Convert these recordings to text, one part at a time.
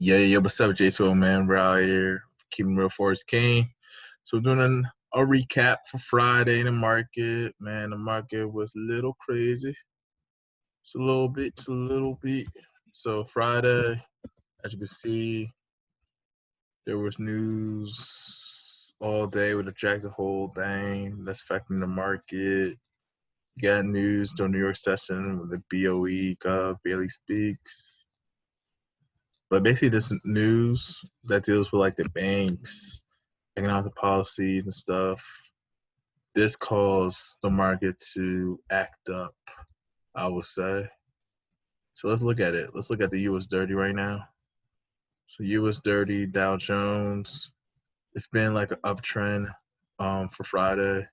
Yeah, what's up, J2O, man? We're out here keeping real FOREX King. So we're doing a recap for Friday in the market. Man, the market was a little crazy. It's a little bit. So Friday, as you can see, there was news all day with attract the whole thing that's affecting the market. You got news during New York session with the BOE, Bailey speaks. But basically, this news that deals with like the banks, economic policies and stuff, this caused the market to act up, I would say. So let's look at it. Let's look at the US 30 right now. So US 30, Dow Jones, it's been like an uptrend for Friday.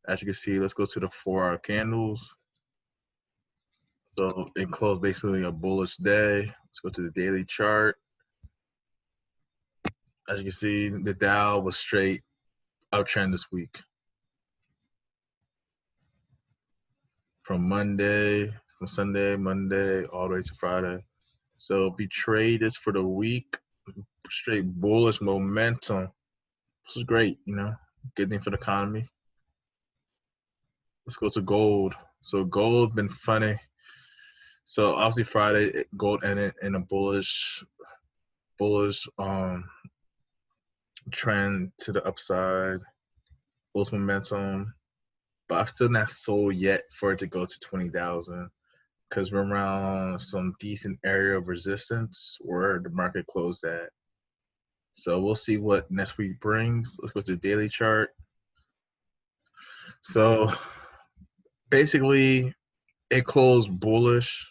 As you can see, let's go to the 4-hour candles. So it closed basically a bullish day. Let's go to the daily chart. As you can see, the Dow was straight uptrend this week. From Sunday, Monday, all the way to Friday. So if we trade this for the week, straight bullish momentum. This is great, good thing for the economy. Let's go to gold. So gold been funny. So obviously Friday, gold ended in a bullish trend to the upside, bullish momentum. But I'm still not sold yet for it to go to 20,000 because we're around some decent area of resistance where the market closed at. So we'll see what next week brings. Let's go to the daily chart. So basically, it closed bullish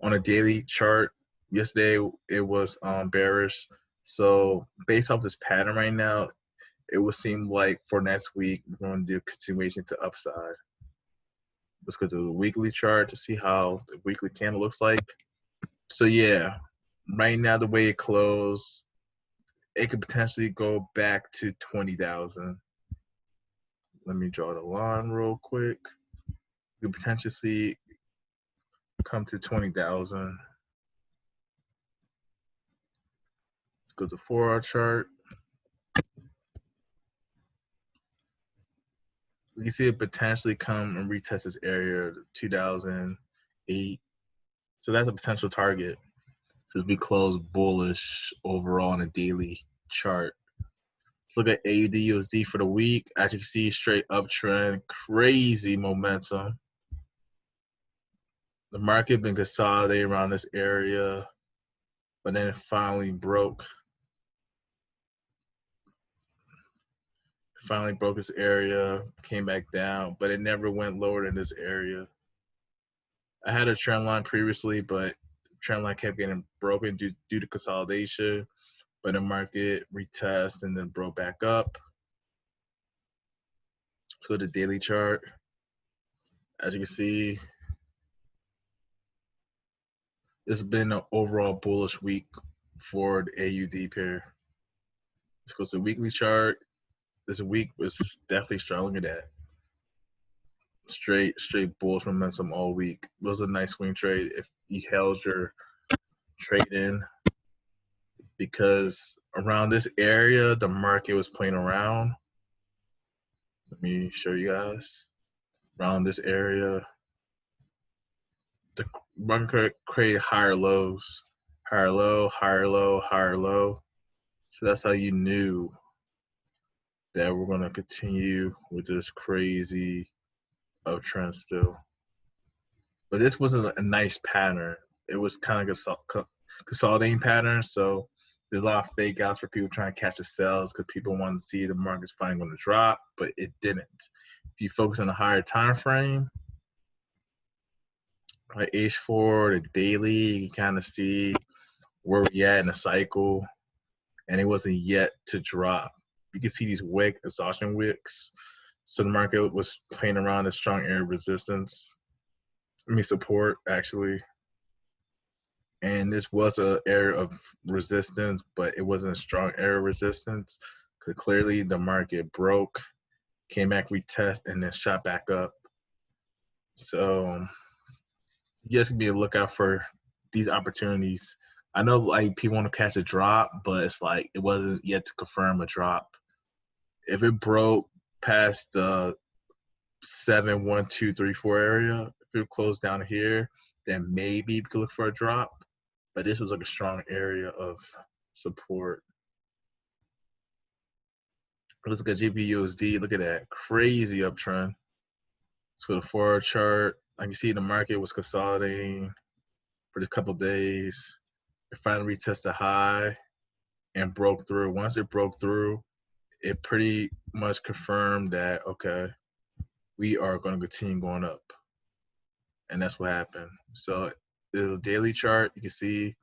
on a daily chart. Yesterday, it was bearish. So based off this pattern right now, it would seem like for next week, we're going to do a continuation to upside. Let's go to the weekly chart to see how the weekly candle looks like. So yeah, right now the way it closed, it could potentially go back to 20,000. Let me draw the line real quick. You could potentially come to 20,000. Go to 4-hour chart. We can see it potentially come and retest this area 2008. So that's a potential target since we closed bullish overall on a daily chart. Let's look at AUDUSD for the week. As you can see, straight uptrend, crazy momentum. The market been consolidating around this area, but then it finally broke. Finally broke this area, came back down, but it never went lower than this area. I had a trend line previously, but trend line kept getting broken due to consolidation, but the market retest and then broke back up. Let's go to the daily chart. As you can see, this has been an overall bullish week for the AUD pair. Let's go to the weekly chart. This week was definitely strong at that. Straight bullish momentum all week. It was a nice swing trade if you held your trade in, because around this area the market was playing around. Let me show you guys. Around this area, the market created higher lows, higher low, higher low, higher low. So that's how you knew that we're going to continue with this crazy uptrend still. But this wasn't a nice pattern. It was kind of a consolidating pattern. So there's a lot of fake outs for people trying to catch the sales because people want to see the market's finally going to drop, but it didn't. If you focus on a higher time frame, like H4, the daily, you kind of see where we're at in the cycle, and it wasn't yet to drop. You can see these wick, exhaustion wicks. So the market was playing around a strong area of resistance. Support actually. And this was an area of resistance, but it wasn't a strong area of resistance because clearly the market broke, came back, retest, and then shot back up. So just be a lookout for these opportunities I know like people want to catch a drop, but it's like it wasn't yet to confirm a drop. If it broke past the 71234 area, if it closed down here, then maybe we could look for a drop. But this was like a strong area of support. Let's look at GBPUSD. Look at that crazy uptrend. Let's go to forward chart. I can see the market was consolidating for a couple days. It finally retested high and broke through. Once it broke through, it pretty much confirmed that, okay, we are going to continue going up. And that's what happened. So the daily chart, you can see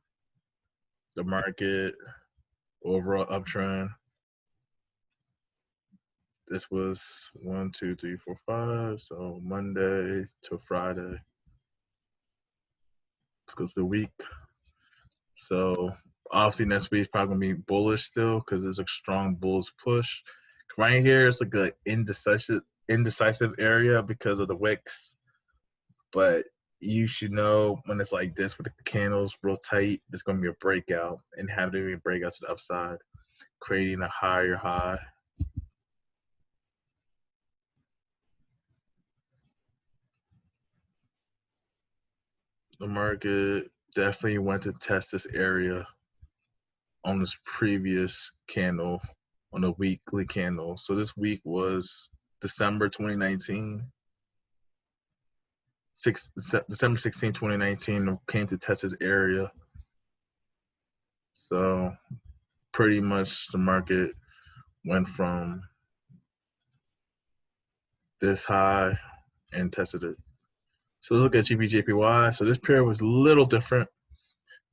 the market overall uptrend. This was 1, 2, 3, 4, 5. So Monday to Friday. Let's go to the week. So obviously next week is probably gonna be bullish still because there's a strong bullish push. Right here, it's like a indecisive area because of the wicks. But you should know when it's like this with the candles real tight, there's gonna be a breakout and have to be a breakout to the upside, creating a higher high. The market definitely went to test this area on this previous candle, on the weekly candle. So this week was December 2019. December 16, 2019 came to test this area. So pretty much the market went from this high and tested it. So let's look at GBJPY. So this pair was a little different.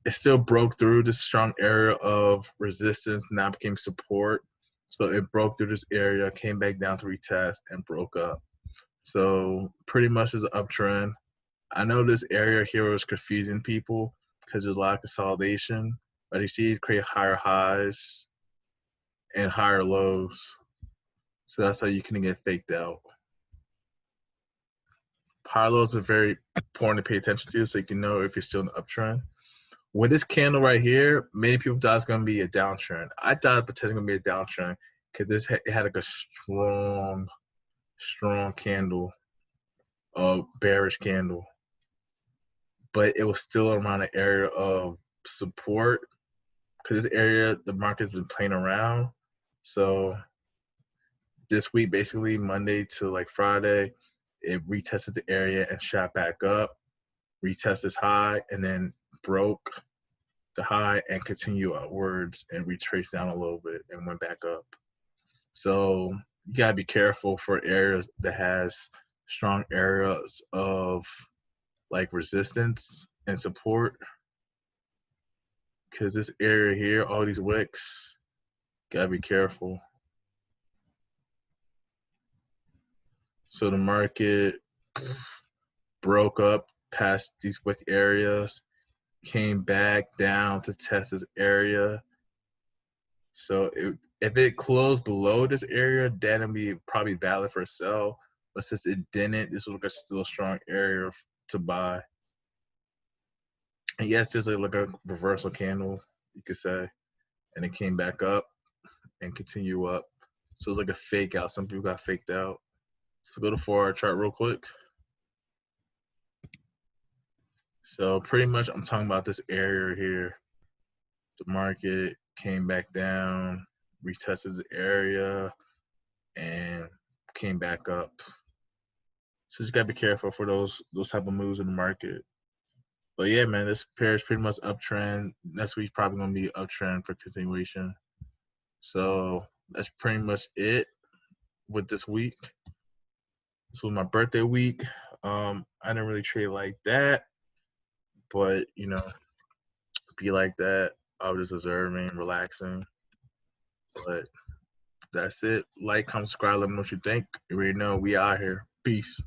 It still broke through this strong area of resistance, now became support. So it broke through this area, came back down to retest, and broke up. So pretty much is an uptrend. I know this area here was confusing people because there's a lot of consolidation, but you see it create higher highs and higher lows. So that's how you can get faked out. High lows are very important to pay attention to so you can know if you're still in the uptrend. With this candle right here, many people thought it's going to be a downtrend. I thought it potentially going to be a downtrend because it had like a strong candle, a bearish candle. But it was still around the area of support because this area, the market's been playing around. So this week, basically Monday to like Friday, it retested the area and shot back up, retested this high, and then broke the high and continue upwards and retraced down a little bit and went back up. So you gotta be careful for areas that has strong areas of like resistance and support, because this area here, all these wicks, gotta be careful. So the market broke up past these wick areas, came back down to test this area. So if it closed below this area, then it'd be probably valid for a sell. But since it didn't, this was like a still strong area to buy. And yes, there's like a reversal candle, you could say, and it came back up and continue up. So it's like a fake out. Some people got faked out. So go to 4-hour chart real quick. So pretty much I'm talking about this area here. The market came back down, retested the area, and came back up. So just gotta be careful for those type of moves in the market. But yeah, man, this pair is pretty much uptrend. Next week's probably gonna be uptrend for continuation. So that's pretty much it with this week. This was my birthday week. I didn't really trade like that, but you know, be like that. I was just observing, relaxing. But that's it. Like, comment, subscribe, let me know what you think. You already know we out here. Peace.